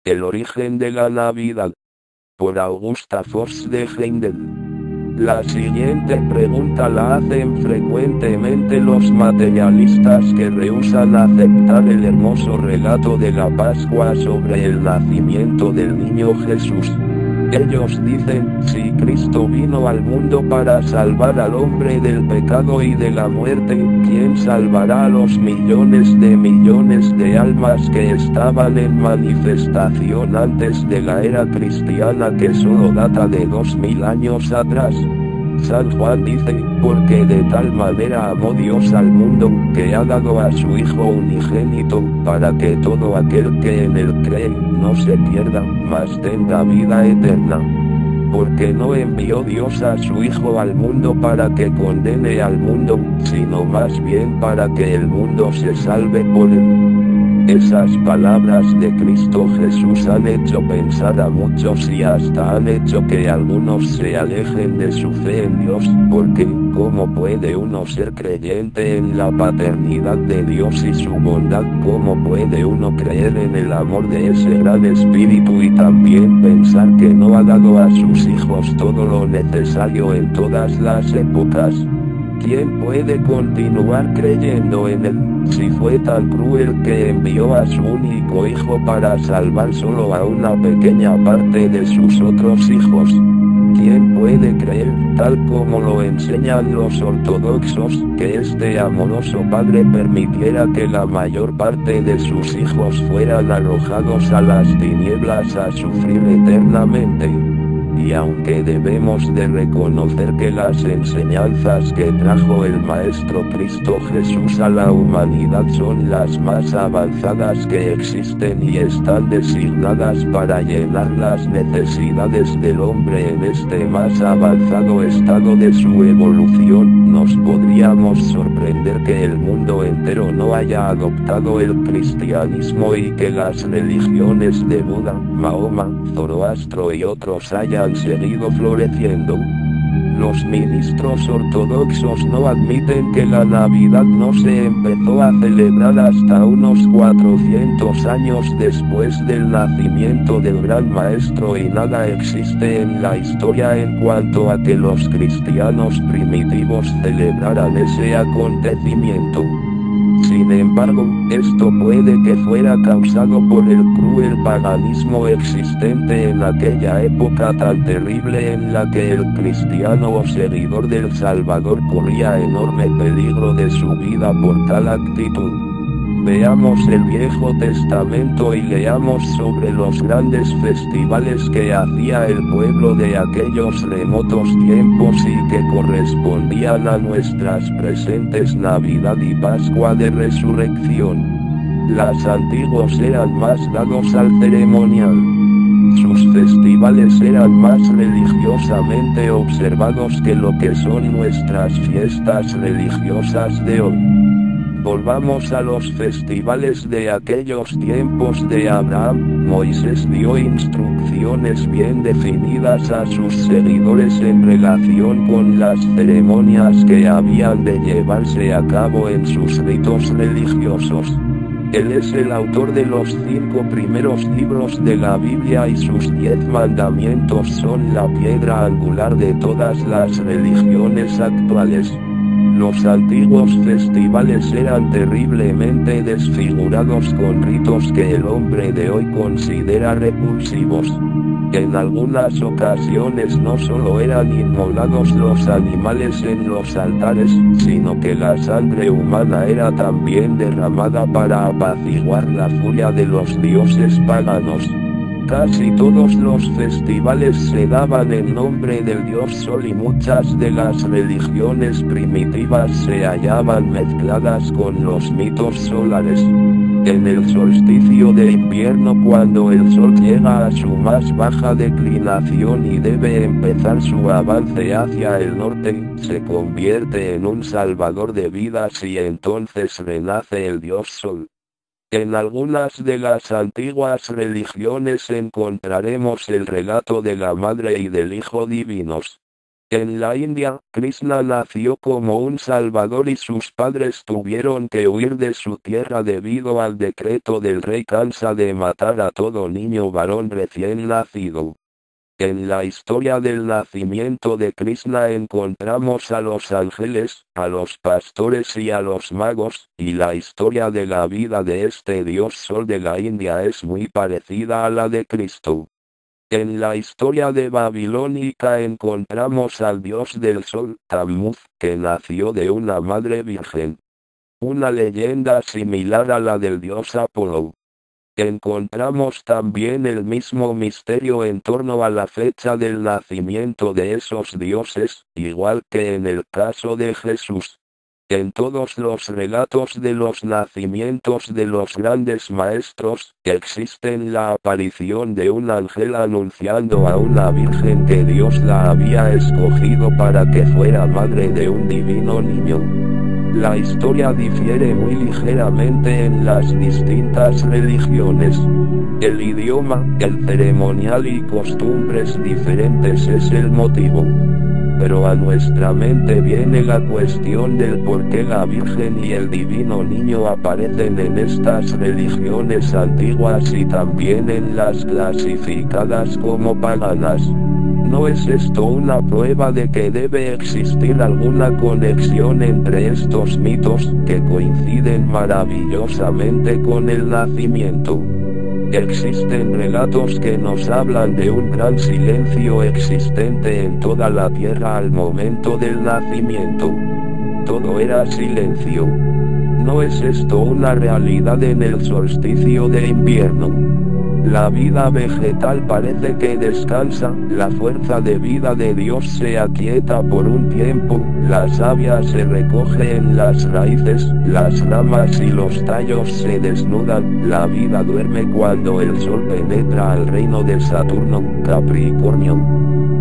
El origen de la Navidad. Por Augusta Voss de Heindel. La siguiente pregunta la hacen frecuentemente los materialistas que rehúsan aceptar el hermoso relato de la Pascua sobre el nacimiento del niño Jesús. Ellos dicen, si Cristo vino al mundo para salvar al hombre del pecado y de la muerte, ¿quién salvará a los millones de almas que estaban en manifestación antes de la era cristiana que solo data de 2000 años atrás? San Juan dice, porque de tal manera amó Dios al mundo, que ha dado a su Hijo unigénito, para que todo aquel que en él cree, no se pierda, mas tenga vida eterna. Porque no envió Dios a su Hijo al mundo para que condene al mundo, sino más bien para que el mundo se salve por él. Esas palabras de Cristo Jesús han hecho pensar a muchos y hasta han hecho que algunos se alejen de su fe en Dios, porque, ¿cómo puede uno ser creyente en la paternidad de Dios y su bondad? ¿Cómo puede uno creer en el amor de ese gran Espíritu y también pensar que no ha dado a sus hijos todo lo necesario en todas las épocas? ¿Quién puede continuar creyendo en él, si fue tan cruel que envió a su único hijo para salvar solo a una pequeña parte de sus otros hijos? ¿Quién puede creer, tal como lo enseñan los ortodoxos, que este amoroso Padre permitiera que la mayor parte de sus hijos fueran arrojados a las tinieblas a sufrir eternamente? Y aunque debemos de reconocer que las enseñanzas que trajo el Maestro Cristo Jesús a la humanidad son las más avanzadas que existen y están designadas para llenar las necesidades del hombre en este más avanzado estado de su evolución, nos podríamos sorprender que el mundo entero no haya adoptado el cristianismo y que las religiones de Buda, Mahoma, Zoroastro y otros hayan seguido floreciendo. Los ministros ortodoxos no admiten que la Navidad no se empezó a celebrar hasta unos 400 años después del nacimiento del gran maestro y nada existe en la historia en cuanto a que los cristianos primitivos celebraran ese acontecimiento. Sin embargo, esto puede que fuera causado por el cruel paganismo existente en aquella época tan terrible en la que el cristiano o seguidor del Salvador corría enorme peligro de su vida por tal actitud. Veamos el Viejo Testamento y leamos sobre los grandes festivales que hacía el pueblo de aquellos remotos tiempos y que correspondían a nuestras presentes Navidad y Pascua de Resurrección. Los antiguos eran más dados al ceremonial. Sus festivales eran más religiosamente observados que lo que son nuestras fiestas religiosas de hoy. Volvamos a los festivales de aquellos tiempos de Abraham. Moisés dio instrucciones bien definidas a sus seguidores en relación con las ceremonias que habían de llevarse a cabo en sus ritos religiosos. Él es el autor de los 5 primeros libros de la Biblia y sus 10 mandamientos son la piedra angular de todas las religiones actuales. Los antiguos festivales eran terriblemente desfigurados con ritos que el hombre de hoy considera repulsivos. En algunas ocasiones no solo eran inmolados los animales en los altares, sino que la sangre humana era también derramada para apaciguar la furia de los dioses paganos. Casi todos los festivales se daban en nombre del dios Sol y muchas de las religiones primitivas se hallaban mezcladas con los mitos solares. En el solsticio de invierno, cuando el sol llega a su más baja declinación y debe empezar su avance hacia el norte, se convierte en un salvador de vidas y entonces renace el dios Sol. En algunas de las antiguas religiones encontraremos el relato de la Madre y del Hijo divinos. En la India, Krishna nació como un salvador y sus padres tuvieron que huir de su tierra debido al decreto del rey Kansa de matar a todo niño varón recién nacido. En la historia del nacimiento de Krishna encontramos a los ángeles, a los pastores y a los magos, y la historia de la vida de este dios sol de la India es muy parecida a la de Cristo. En la historia de Babilónica encontramos al dios del sol, Tammuz, que nació de una madre virgen. Una leyenda similar a la del dios Apolo. Encontramos también el mismo misterio en torno a la fecha del nacimiento de esos dioses, igual que en el caso de Jesús. En todos los relatos de los nacimientos de los grandes maestros, existe la aparición de un ángel anunciando a una virgen que Dios la había escogido para que fuera madre de un divino niño. La historia difiere muy ligeramente en las distintas religiones. El idioma, el ceremonial y costumbres diferentes es el motivo. Pero a nuestra mente viene la cuestión del por qué la Virgen y el divino niño aparecen en estas religiones antiguas y también en las clasificadas como paganas. ¿No es esto una prueba de que debe existir alguna conexión entre estos mitos, que coinciden maravillosamente con el nacimiento? Existen relatos que nos hablan de un gran silencio existente en toda la tierra al momento del nacimiento. Todo era silencio. ¿No es esto una realidad en el solsticio de invierno? La vida vegetal parece que descansa, la fuerza de vida de Dios se aquieta por un tiempo, la savia se recoge en las raíces, las ramas y los tallos se desnudan, la vida duerme cuando el sol penetra al reino de Saturno, Capricornio.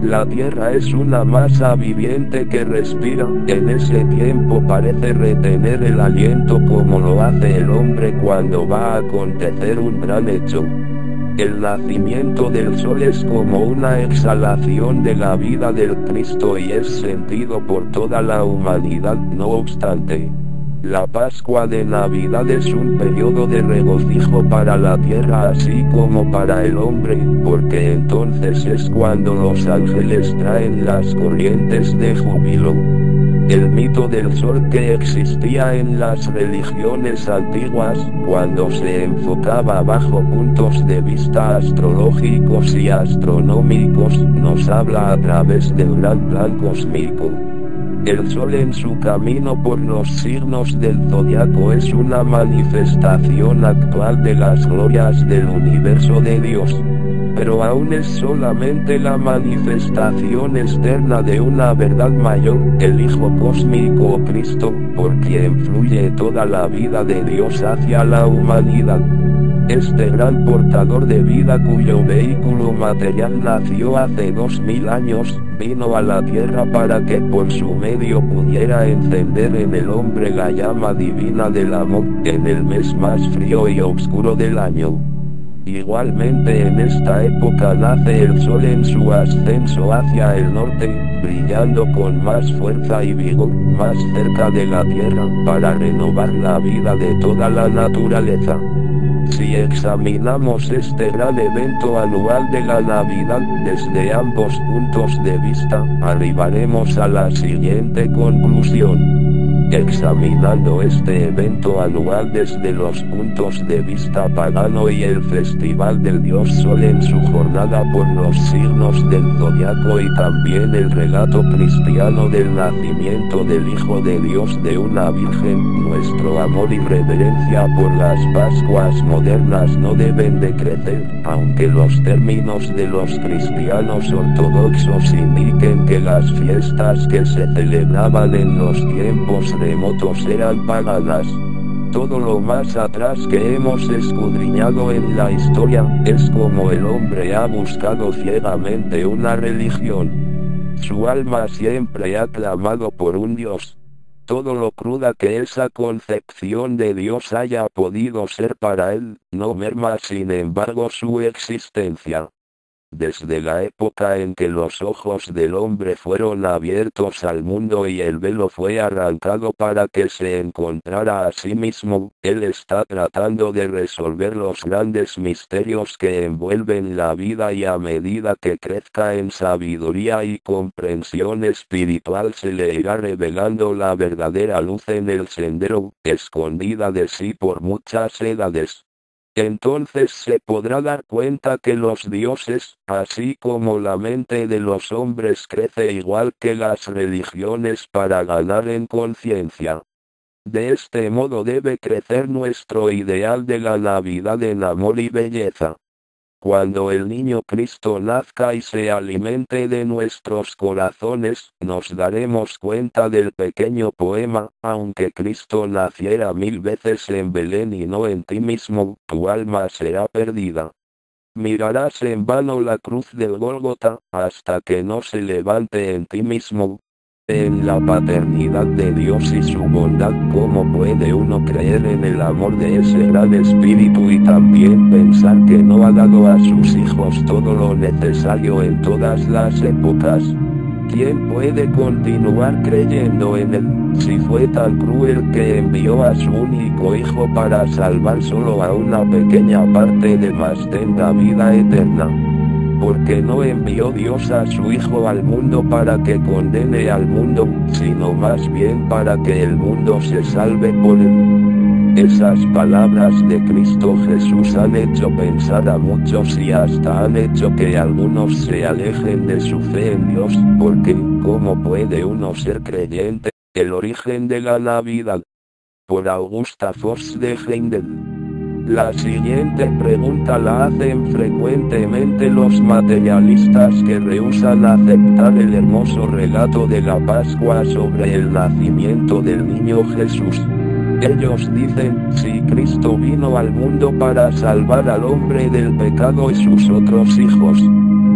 La tierra es una masa viviente que respira, en ese tiempo parece retener el aliento como lo hace el hombre cuando va a acontecer un gran hecho. El nacimiento del sol es como una exhalación de la vida del Cristo y es sentido por toda la humanidad. No obstante, la Pascua de Navidad es un periodo de regocijo para la tierra así como para el hombre, porque entonces es cuando los ángeles traen las corrientes de júbilo. El mito del sol que existía en las religiones antiguas, cuando se enfocaba bajo puntos de vista astrológicos y astronómicos, nos habla a través del gran plan cósmico. El sol en su camino por los signos del zodiaco es una manifestación actual de las glorias del universo de Dios. Pero aún es solamente la manifestación externa de una verdad mayor, el Hijo Cósmico o Cristo, por quien fluye toda la vida de Dios hacia la humanidad. Este gran portador de vida cuyo vehículo material nació hace 2000 años, vino a la tierra para que por su medio pudiera encender en el hombre la llama divina del amor, en el mes más frío y oscuro del año. Igualmente en esta época nace el sol en su ascenso hacia el norte, brillando con más fuerza y vigor, más cerca de la tierra, para renovar la vida de toda la naturaleza. Si examinamos este gran evento anual de la Navidad desde ambos puntos de vista, arribaremos a la siguiente conclusión. Examinando este evento anual desde los puntos de vista pagano y el festival del dios Sol en su jornada por los signos del zodiaco y también el relato cristiano del nacimiento del Hijo de Dios de una Virgen, nuestro amor y reverencia por las Pascuas modernas no deben de crecer, aunque los términos de los cristianos ortodoxos indiquen que las fiestas que se celebraban en los tiempos remotos eran paganas. Todo lo más atrás que hemos escudriñado en la historia, es como el hombre ha buscado ciegamente una religión. Su alma siempre ha clamado por un Dios. Todo lo cruda que esa concepción de Dios haya podido ser para él, no merma sin embargo su existencia. Desde la época en que los ojos del hombre fueron abiertos al mundo y el velo fue arrancado para que se encontrara a sí mismo, él está tratando de resolver los grandes misterios que envuelven la vida, y a medida que crezca en sabiduría y comprensión espiritual se le irá revelando la verdadera luz en el sendero, escondida de sí por muchas edades. Entonces se podrá dar cuenta que los dioses, así como la mente de los hombres crece igual que las religiones para ganar en conciencia. De este modo debe crecer nuestro ideal de la Navidad en amor y belleza. Cuando el niño Cristo nazca y se alimente de nuestros corazones, nos daremos cuenta del pequeño poema: aunque Cristo naciera 1000 veces en Belén y no en ti mismo, tu alma será perdida. Mirarás en vano la cruz del Gólgota, hasta que no se levante en ti mismo. En la paternidad de Dios y su bondad, ¿cómo puede uno creer en el amor de ese gran espíritu y también pensar que no ha dado a sus hijos todo lo necesario en todas las épocas? ¿Quién puede continuar creyendo en él, si fue tan cruel que envió a su único hijo para salvar solo a una pequeña parte de más tenga vida eterna? Porque no envió Dios a su Hijo al mundo para que condene al mundo, sino más bien para que el mundo se salve por él. Esas palabras de Cristo Jesús han hecho pensar a muchos y hasta han hecho que algunos se alejen de su fe en Dios, porque, ¿cómo puede uno ser creyente? El origen de la Navidad. Por Augusta Voss de Heindel. La siguiente pregunta la hacen frecuentemente los materialistas que rehúsan aceptar el hermoso relato de la Pascua sobre el nacimiento del niño Jesús. Ellos dicen: si Cristo vino al mundo para salvar al hombre del pecado y sus otros hijos,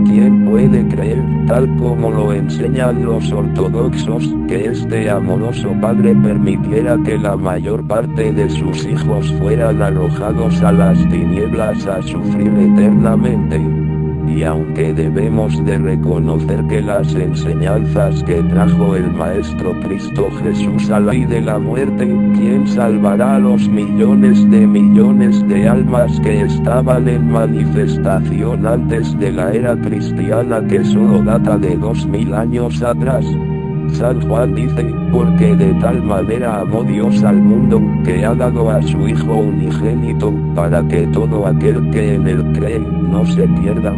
¿quién puede creer, tal como lo enseñan los ortodoxos, que este amoroso Padre permitiera que la mayor parte de sus hijos fueran arrojados a las tinieblas a sufrir eternamente? Y aunque debemos de reconocer que las enseñanzas que trajo el Maestro Cristo Jesús a la ley de la muerte, ¿quién salvará a los millones de almas que estaban en manifestación antes de la era cristiana, que solo data de 2000 años atrás? San Juan dice: porque de tal manera amó Dios al mundo, que ha dado a su Hijo unigénito, para que todo aquel que en él cree, no se pierda,